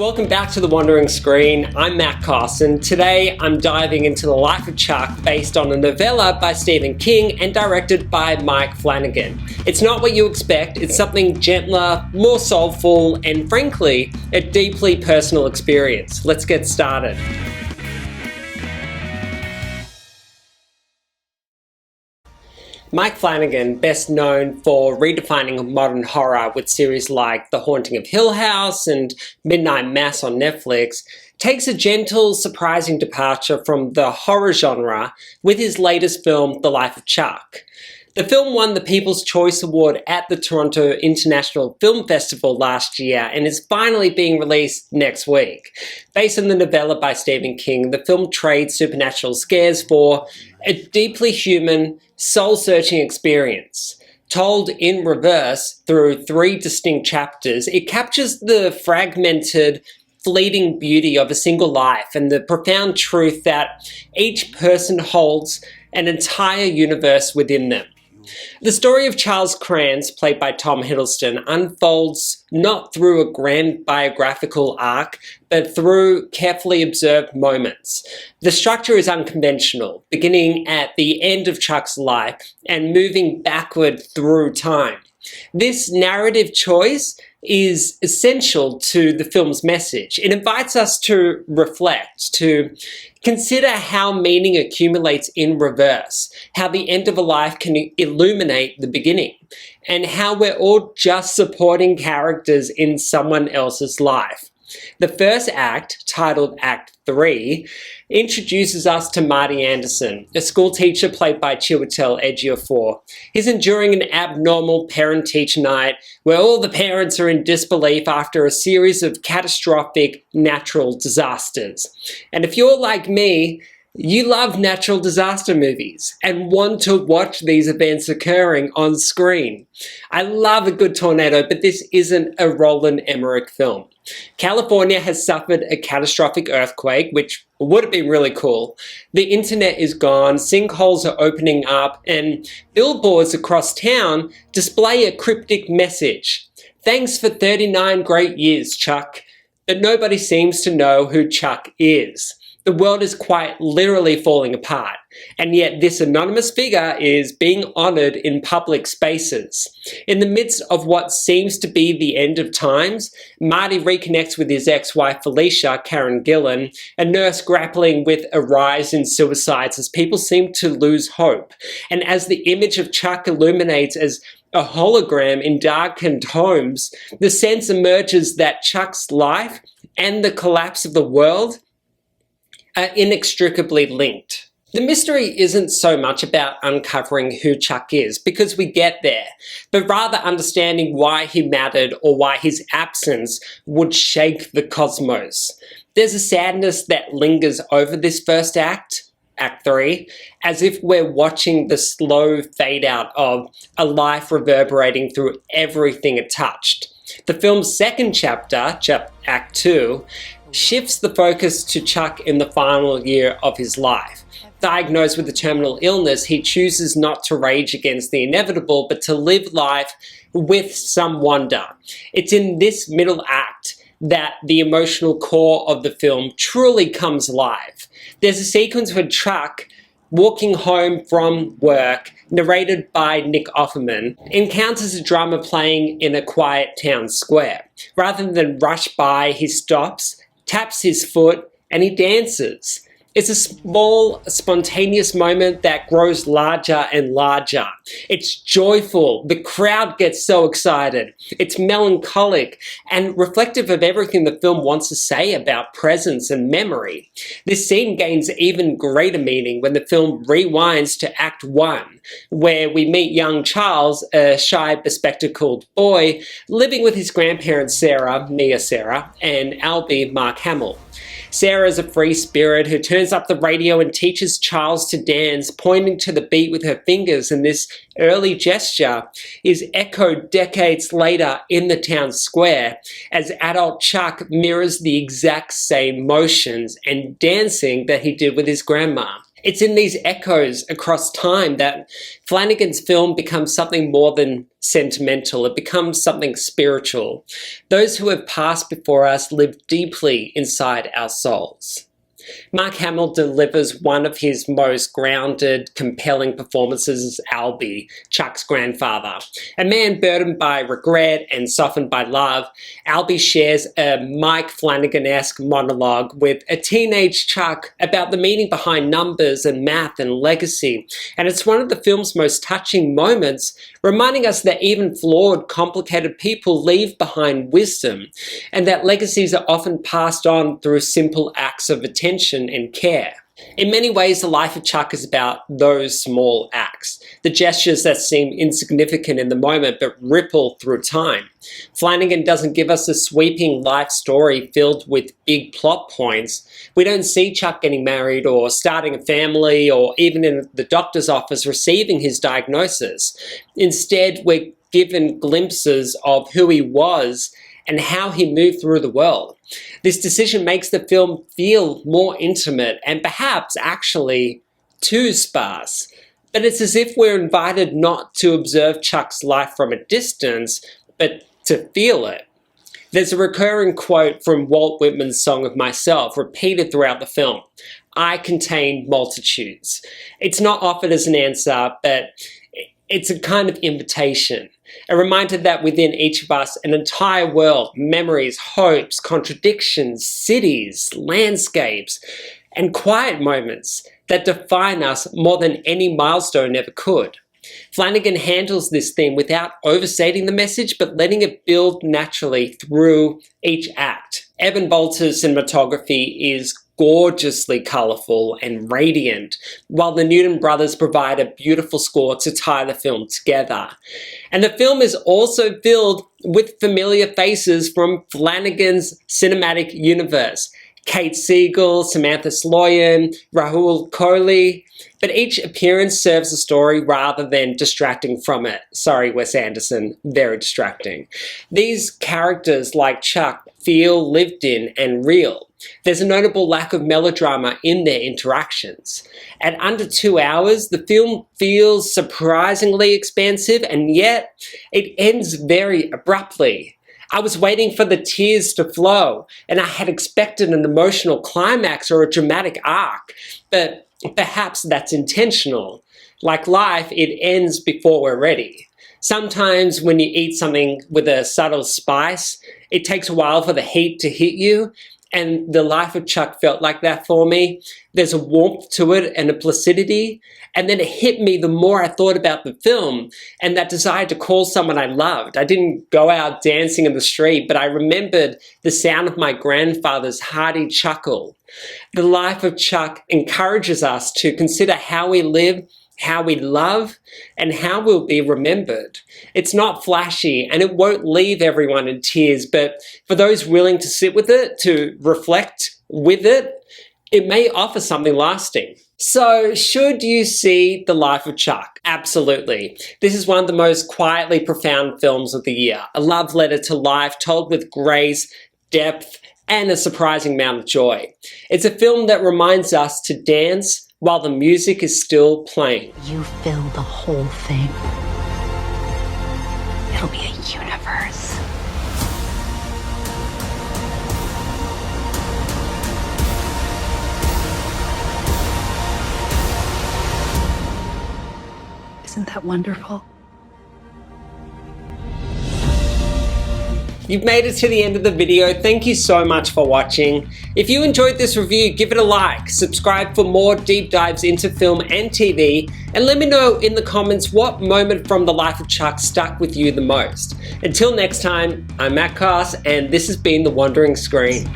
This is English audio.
Welcome back to The Wandering Screen. I'm Matt Koss, and today I'm diving into the life of Chuck based on a novella by Stephen King and directed by Mike Flanagan. It's not what you expect, it's something gentler, more soulful, and frankly, a deeply personal experience. Let's get started. Mike Flanagan, best known for redefining modern horror with series like The Haunting of Hill House and Midnight Mass on Netflix, takes a gentle, surprising departure from the horror genre with his latest film, The Life of Chuck. The film won the People's Choice Award at the Toronto International Film Festival last year and is finally being released next week. Based on the novella by Stephen King, the film trades supernatural scares for a deeply human, soul-searching experience. Told in reverse through 3 distinct chapters, it captures the fragmented, fleeting beauty of a single life and the profound truth that each person holds an entire universe within them. The story of Charles Krantz, played by Tom Hiddleston, unfolds not through a grand biographical arc, but through carefully observed moments. The structure is unconventional, beginning at the end of Chuck's life and moving backward through time. This narrative choice is essential to the film's message. It invites us to reflect, to consider how meaning accumulates in reverse, how the end of a life can illuminate the beginning, and how we're all just supporting characters in someone else's life. The first act, titled Act 3, introduces us to Marty Anderson, a school teacher played by Chiwetel Ejiofor. He's enduring an abnormal parent-teacher night where all the parents are in disbelief after a series of catastrophic natural disasters. And if you're like me, you love natural disaster movies and want to watch these events occurring on screen. I love a good tornado, but this isn't a Roland Emmerich film. California has suffered a catastrophic earthquake, which would have been really cool. The internet is gone, sinkholes are opening up, and billboards across town display a cryptic message. Thanks for 39 great years, Chuck. But nobody seems to know who Chuck is. The world is quite literally falling apart, and yet this anonymous figure is being honored in public spaces. In the midst of what seems to be the end of times, Marty reconnects with his ex-wife Felicia, Karen Gillan, a nurse grappling with a rise in suicides as people seem to lose hope. And as the image of Chuck illuminates as a hologram in darkened homes, the sense emerges that Chuck's life and the collapse of the world are inextricably linked. The mystery isn't so much about uncovering who Chuck is, because we get there, but rather understanding why he mattered or why his absence would shake the cosmos. There's a sadness that lingers over this first act, Act 3, as if we're watching the slow fade out of a life reverberating through everything it touched. The film's second chapter, Act 2, shifts the focus to Chuck in the final year of his life. Diagnosed with a terminal illness, he chooses not to rage against the inevitable, but to live life with some wonder. It's in this middle act that the emotional core of the film truly comes alive. There's a sequence with Chuck walking home from work, narrated by Nick Offerman, encounters a drummer playing in a quiet town square. Rather than rush by, he stops, taps his foot, and he dances. It's a small, spontaneous moment that grows larger and larger. It's joyful. The crowd gets so excited. It's melancholic and reflective of everything the film wants to say about presence and memory. This scene gains even greater meaning when the film rewinds to Act 1, where we meet young Charles, a shy, bespectacled boy, living with his grandparents Sarah, and Albie, Mark Hamill. Sarah is a free spirit who turns up the radio and teaches Charles to dance, pointing to the beat with her fingers, and this early gesture is echoed decades later in the town square as adult Chuck mirrors the exact same motions and dancing that he did with his grandma. It's in these echoes across time that Flanagan's film becomes something more than sentimental. It becomes something spiritual. Those who have passed before us live deeply inside our souls. Mark Hamill delivers one of his most grounded, compelling performances as Albie, Chuck's grandfather. A man burdened by regret and softened by love, Albie shares a Mike Flanagan-esque monologue with a teenage Chuck about the meaning behind numbers and math and legacy. And it's one of the film's most touching moments, reminding us that even flawed, complicated people leave behind wisdom, and that legacies are often passed on through simple acts of attention and care. In many ways, the life of Chuck is about those small acts, the gestures that seem insignificant in the moment but ripple through time. Flanagan doesn't give us a sweeping life story filled with big plot points. We don't see Chuck getting married or starting a family or even in the doctor's office receiving his diagnosis. Instead, we're given glimpses of who he was and how he moved through the world. This decision makes the film feel more intimate and perhaps actually too sparse. But it's as if we're invited not to observe Chuck's life from a distance, but to feel it. There's a recurring quote from Walt Whitman's Song of Myself, repeated throughout the film. I contain multitudes. It's not offered as an answer, but it's a kind of invitation. A reminder that within each of us, an entire world, memories, hopes, contradictions, cities, landscapes, and quiet moments that define us more than any milestone ever could. Flanagan handles this theme without overstating the message, but letting it build naturally through each act. Evan Bolter's cinematography is gorgeously colourful and radiant, while the Newton brothers provide a beautiful score to tie the film together. And the film is also filled with familiar faces from Flanagan's cinematic universe. Kate Siegel, Samantha Sloyan, Rahul Kohli, but each appearance serves a story rather than distracting from it. Sorry, Wes Anderson, very distracting. These characters, like Chuck, feel lived in and real. There's a notable lack of melodrama in their interactions. At under 2 hours, the film feels surprisingly expansive, and yet it ends very abruptly. I was waiting for the tears to flow, and I had expected an emotional climax or a dramatic arc, but perhaps that's intentional. Like life, it ends before we're ready. Sometimes when you eat something with a subtle spice, it takes a while for the heat to hit you, and the life of Chuck felt like that for me. There's a warmth to it and a placidity, and then it hit me the more I thought about the film and that desire to call someone I loved. I didn't go out dancing in the street, but I remembered the sound of my grandfather's hearty chuckle. The life of Chuck encourages us to consider how we live, how we love, and how we'll be remembered. It's not flashy, and it won't leave everyone in tears, but for those willing to sit with it, to reflect with it, it may offer something lasting. So, should you see The Life of Chuck? Absolutely. This is one of the most quietly profound films of the year. A love letter to life told with grace, depth, and a surprising amount of joy. It's a film that reminds us to dance while the music is still playing. You fill the whole thing. It'll be a universe. Isn't that wonderful? You've made it to the end of the video. Thank you so much for watching. If you enjoyed this review, give it a like, subscribe for more deep dives into film and TV, and let me know in the comments what moment from The Life of Chuck stuck with you the most. Until next time, I'm Matt Koss, and this has been The Wandering Screen.